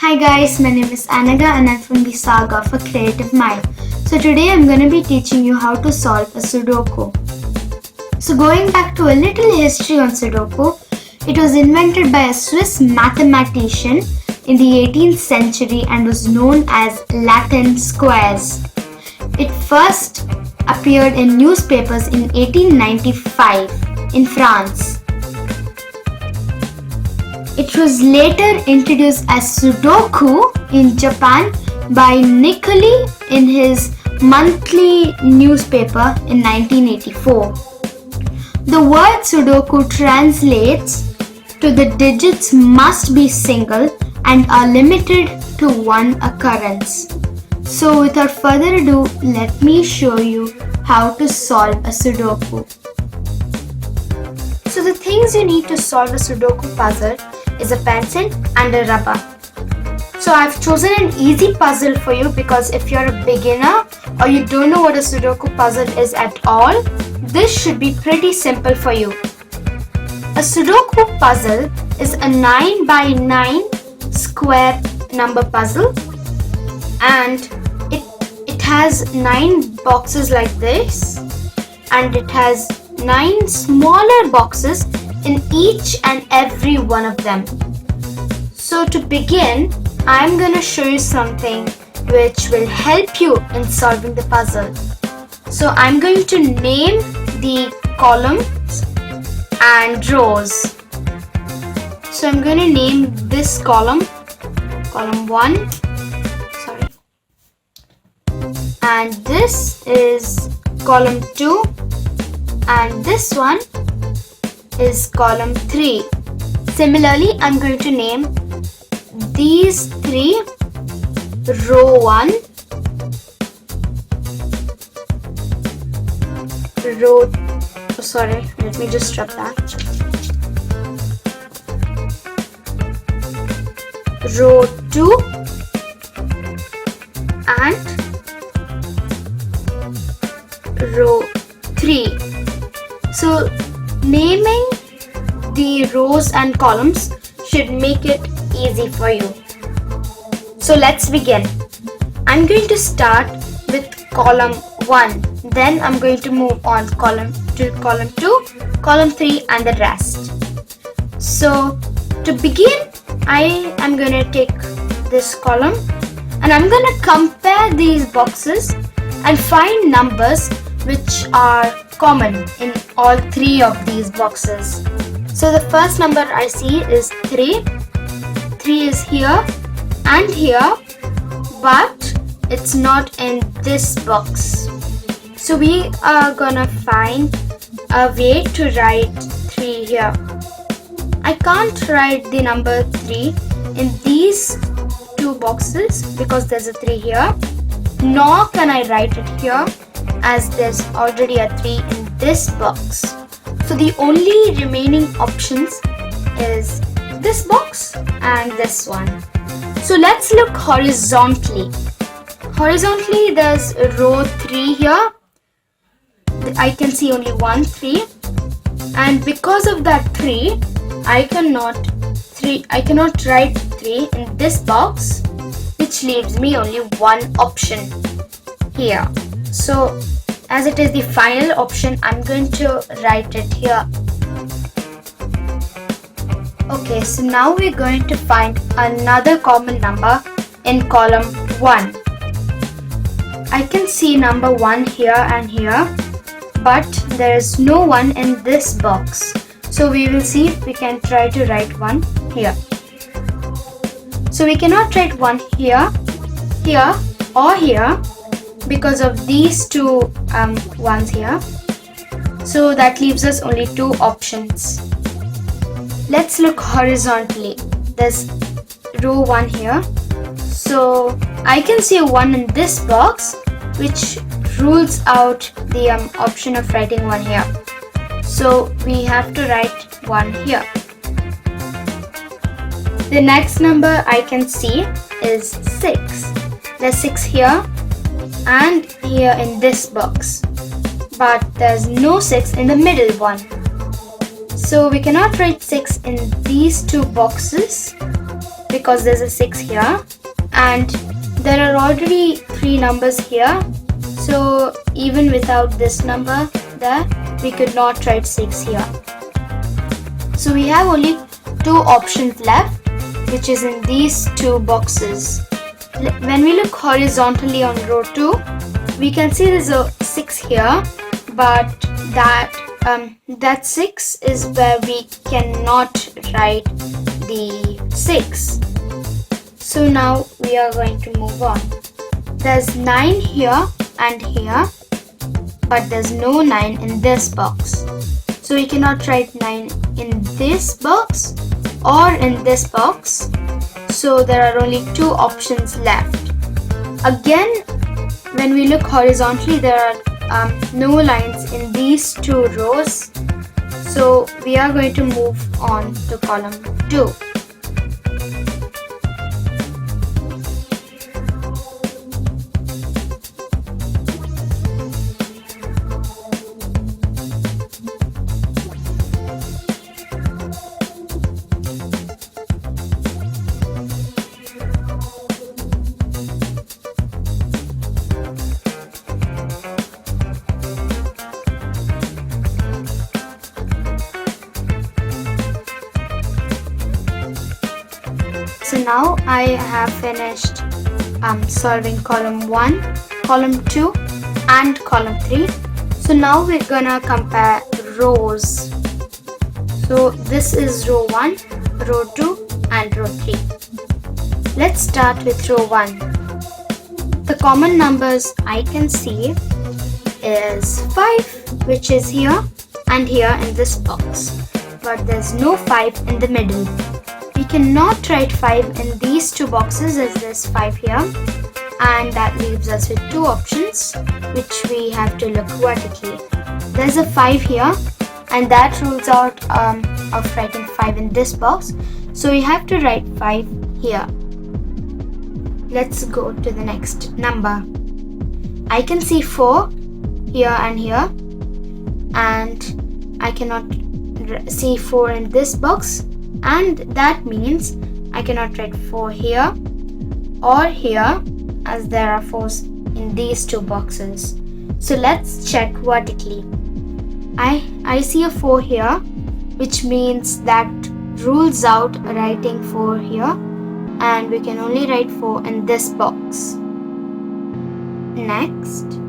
Hi guys, my name is Anaga and I'm from the Saga for Creative Mind. So today I'm going to be teaching you how to solve a Sudoku. So going back to a little history on Sudoku, it was invented by a Swiss mathematician in the 18th century and was known as Latin squares. It first appeared in newspapers in 1895 in France. It was later introduced as Sudoku in Japan by Nicoli in his monthly newspaper in 1984. The word Sudoku translates to the digits must be single and are limited to one occurrence. So without further ado, let me show you how to solve a Sudoku. So the things you need to solve a Sudoku puzzle is a pencil and a rubber. So I've chosen an easy puzzle for you because if you're a beginner or you don't know what a Sudoku puzzle is at all, this should be pretty simple for you. A Sudoku puzzle is a 9 by 9 square number puzzle, and it has 9 boxes like this, and it has 9 smaller boxes in each and every one of them. So to begin, I'm going to show you something which will help you in solving the puzzle. So I'm going to name the columns and rows. So I'm going to name this column 1, and this is column 2, and this one is column 3. Similarly, I'm going to name these 3 row 1, let me just drop that. Row 2 and row 3. So naming the rows and columns should make it easy for you. So let's begin. I'm going to start with column 1. Then I'm going to move on column 2, column 3 and the rest. So to begin, I am going to take this column and I'm going to compare these boxes and find numbers which are common in all 3 of these boxes. So the first number I see is 3. 3 is here and here, but it's not in this box. So we are gonna find a way to write 3 here. I can't write the number 3 in these 2 boxes because there's a 3 here, nor can I write it here as there's already a 3 in this box. So the only remaining options is this box and this one. So let's look horizontally. Horizontally, there's row 3 here. I can see only 1 3, and because of that 3, I cannot write 3 in this box, which leaves me only one option here. So as it is the final option, I'm going to write it here. Okay, so now we're going to find another common number in column 1. I can see number 1 here and here, but there is no 1 in this box. So we will see if we can try to write 1 here. So we cannot write 1 here, here or here because of these 2 ones here. So that leaves us only 2 options. Let's look horizontally. There's row 1 here. So I can see a 1 in this box, which rules out the option of writing 1 here. So we have to write 1 here. The next number I can see is 6. There's 6 here and here in this box, but there's no 6 in the middle one. So we cannot write 6 in these 2 boxes. because there's a 6 here, and there are already 3 numbers here, so even without this number there, we could not write 6 here. So we have only 2 options left, which is in these 2 boxes. When we look horizontally on row 2, we can see there's a 6 here, but that 6 is where we cannot write the 6. So now we are going to move on. There's 9 here and here, but there's no 9 in this box. So we cannot write 9 in this box or in this box. So there are only 2 options left. Again, when we look horizontally, there are no lines in these 2 rows. So we are going to move on to column 2. So now I have finished solving column 1, column 2 and column 3. So now we're gonna compare rows. So this is row 1, row 2 and row 3. Let's start with row 1. The common numbers I can see is 5, which is here and here in this box, but there's no 5 in the middle. We cannot write 5 in these 2 boxes as there's 5 here, and that leaves us with 2 options which we have to look vertically. There's a 5 here, and that rules out of writing 5 in this box, so we have to write 5 here. Let's go to the next number. I can see 4 here and here, and I cannot see 4 in this box, and that means I cannot write 4 here or here as there are 4s in these 2 boxes. So let's check vertically. I see a 4 here, which means that rules out writing 4 here, and we can only write 4 in this box. Next,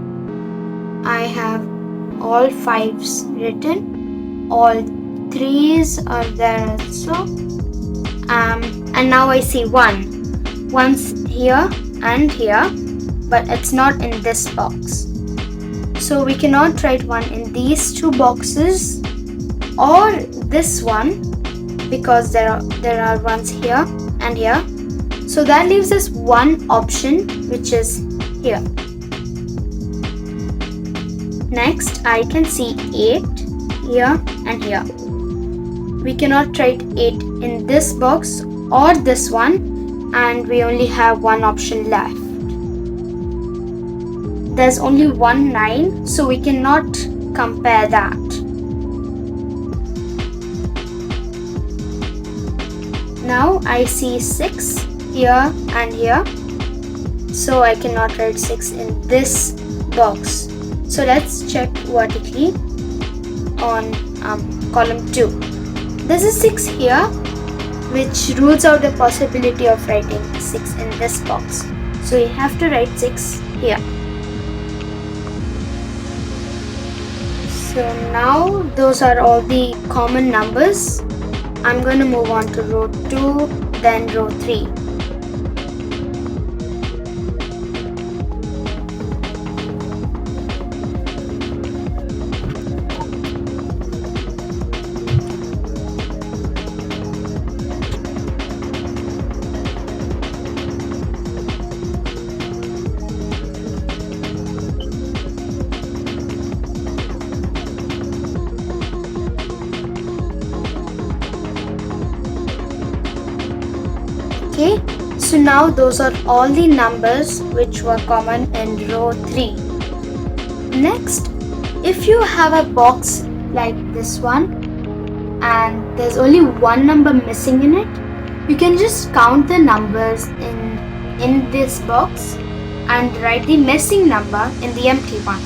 I have all 5s written, all 3s are there also, and now I see 1. One's here and here, but it's not in this box. So we cannot write 1 in these 2 boxes or this one because there are ones here and here. So that leaves us 1 option, which is here. Next, I can see 8 here and here. We cannot write 8 in this box or this one, and we only have 1 option left. There's only 1 9, so we cannot compare that. Now I see 6 here and here, so I cannot write 6 in this box. So let's check vertically on column 2. There's a 6 here, which rules out the possibility of writing 6 in this box. So you have to write 6 here. So now those are all the common numbers. I'm going to move on to row 2, then row 3. Okay, so now those are all the numbers which were common in row 3. Next, if you have a box like this one and there's only 1 number missing in it, you can just count the numbers in this box and write the missing number in the empty one.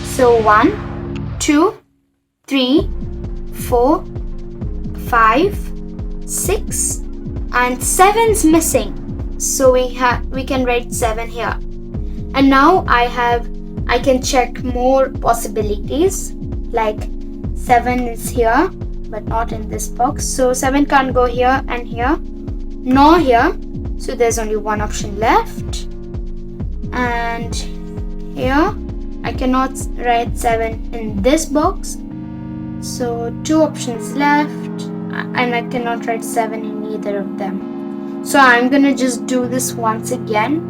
So 1, 2, 3, 4, 5, 6 and 7's missing. So we can write 7 here. And now I can check more possibilities, like 7 is here but not in this box. So 7 can't go here and here, nor here. So there's only one option left. And here I cannot write 7 in this box. So 2 options left, and I cannot write 7 in either of them. So I'm gonna just do this once again.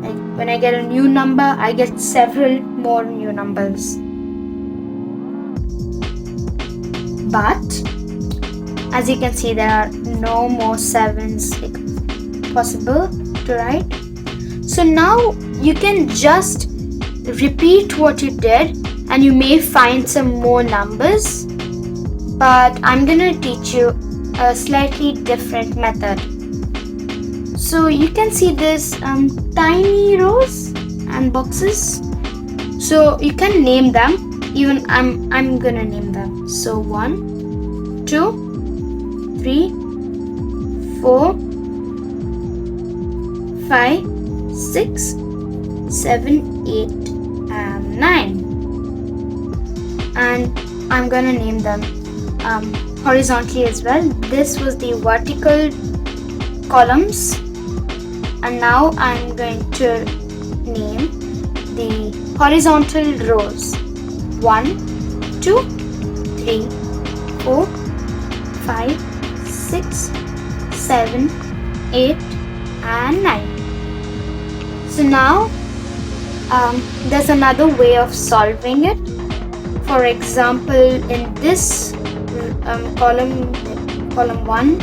Like when I get a new number, I get several more new numbers. But as you can see, there are no more 7's possible to write. So now you can just repeat what you did and you may find some more numbers, but I'm gonna teach you a slightly different method. So you can see this tiny rows and boxes. So you can name them. Even I'm gonna name them. So 1, 2, 3, 4, 5, 6, 7, 8 and 9. And I'm gonna name them horizontally as well. This was the vertical columns, and now I'm going to name the horizontal rows. 1, 2, 3, 4, 5, 6, 7, 8 and 9. So now there's another way of solving it. For example, in this column 1,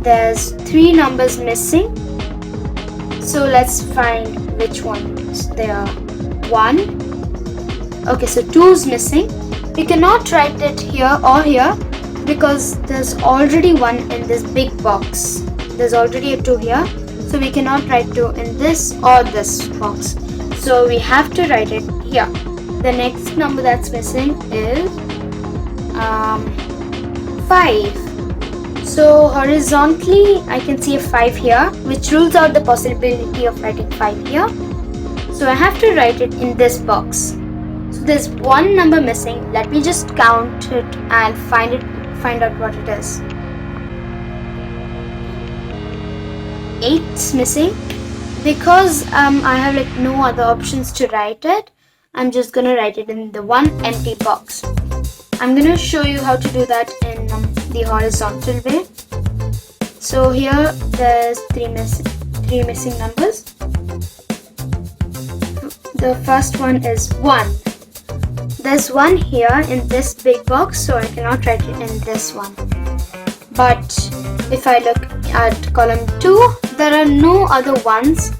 there's 3 numbers missing. So let's find which ones they are. 1. Okay, so 2 is missing. We cannot write it here or here because there's already 1 in this big box. There's already a 2 here. So we cannot write 2 in this or this box. So we have to write it here. The next number that's missing is 5. So horizontally I can see a 5 here, which rules out the possibility of writing 5 here. So I have to write it in this box. So there's one number missing. Let me just count it and find out what it is. 8's missing. Because I have like no other options to write it, I'm just gonna write it in the one empty box. I'm gonna show you how to do that in the horizontal way. So here there's three missing numbers. The first one is 1. There's 1 here in this big box, so I cannot write it in this one. But if I look at column 2, there are no other ones,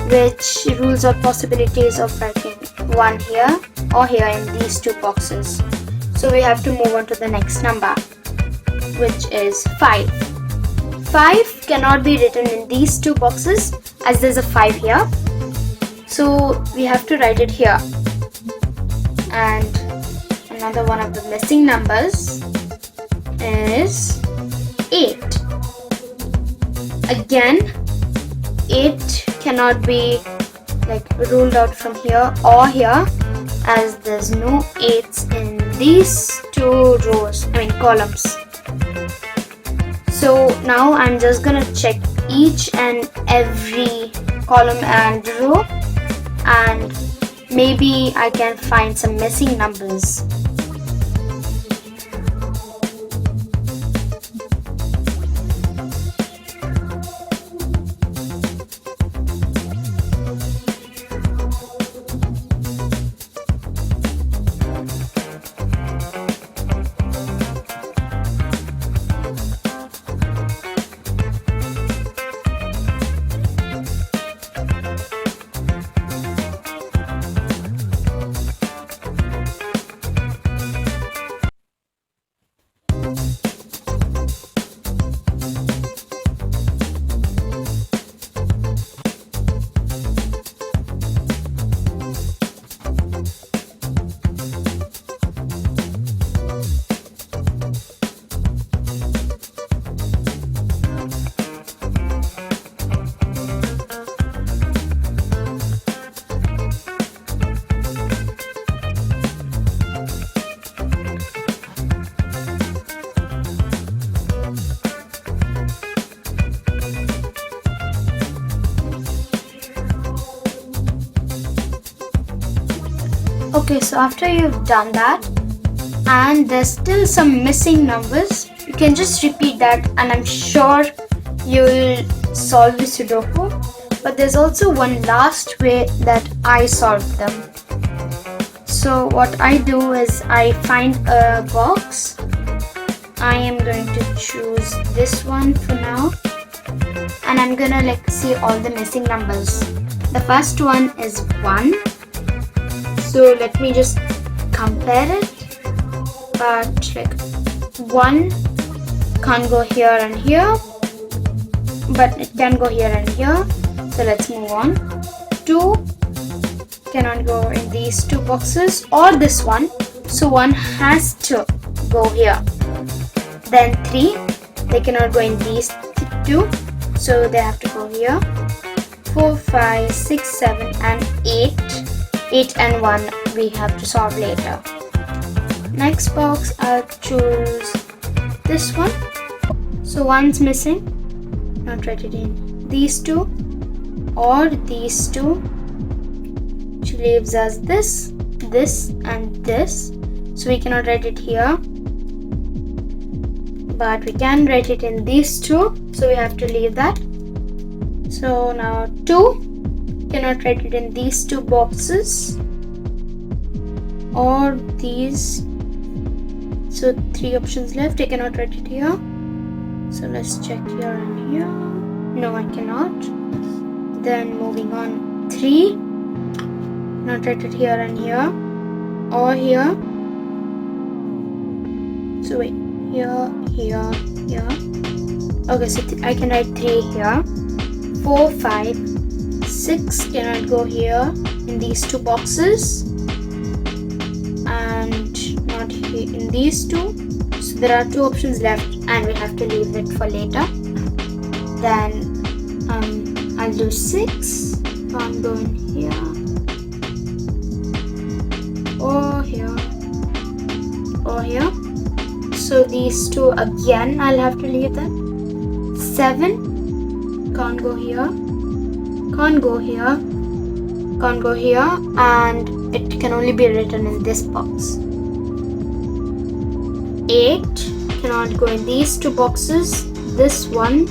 which rules out possibilities of writing 1 here or here in these 2 boxes. So we have to move on to the next number, which is 5. 5 cannot be written in these 2 boxes as there's a 5 here. So we have to write it here. And another one of the missing numbers is 8. Again, 8 cannot be like ruled out from here or here as there's no 8s in these 2 columns. So now I'm just gonna check each and every column and row, and maybe I can find some missing numbers. Okay, so after you've done that and there's still some missing numbers, you can just repeat that and I'm sure you'll solve the Sudoku. But there's also one last way that I solve them. So what I do is I find a box. I am going to choose this one for now and I'm gonna see all the missing numbers. The first one is 1. So let me just compare it. But 1 can't go here and here, but it can go here and here. So let's move on. 2 cannot go in these two boxes or this one. So 1 has to go here. Then 3, they cannot go in these two. So they have to go here. 4, 5, 6, 7 and 8. 8 and 1 we have to solve later. Next box, I'll choose this one. So 1's missing. Not write it in these two or these two, which leaves us this, this and this. So we cannot write it here, but we can write it in these two. So we have to leave that. So now 2 cannot write it in these two boxes or these. So 3 options left. I cannot write it here. So let's check here and here. No, I cannot. Then moving on, 3 not write it here and here or here. So wait, here, here, here. Okay, so I can write 3 here. 4, 5, 6 cannot go here in these two boxes and not here in these two. So there are 2 options left and we have to leave it for later. Then I'll do 6. Can't go in here or here or here. So these 2 again I'll have to leave them. 7 can't go here, can't go here, can't go here, and it can only be written in this box. 8 cannot go in these two boxes, this one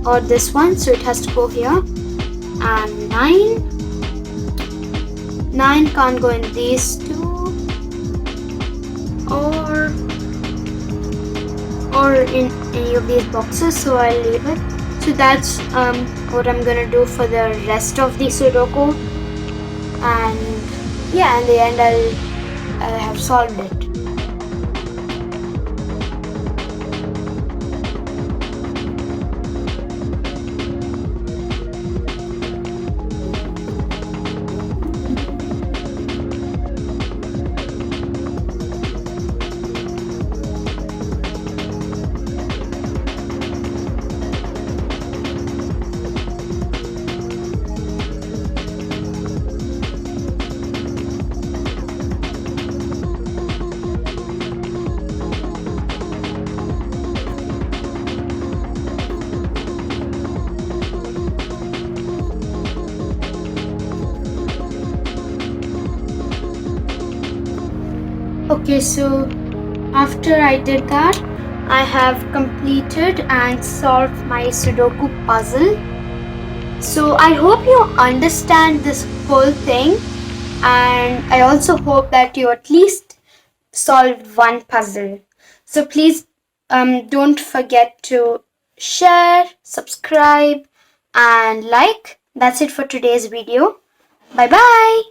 or this one, so it has to go here. And 9 can't go in these two or in any of these boxes, so I'll leave it. So that's what I'm gonna do for the rest of the Sudoku, and yeah, in the end I'll have solved it. Okay, so after I did that, I have completed and solved my Sudoku puzzle. So I hope you understand this whole thing, and I also hope that you at least solved one puzzle. So please don't forget to share, subscribe and like. That's it for today's video. Bye bye.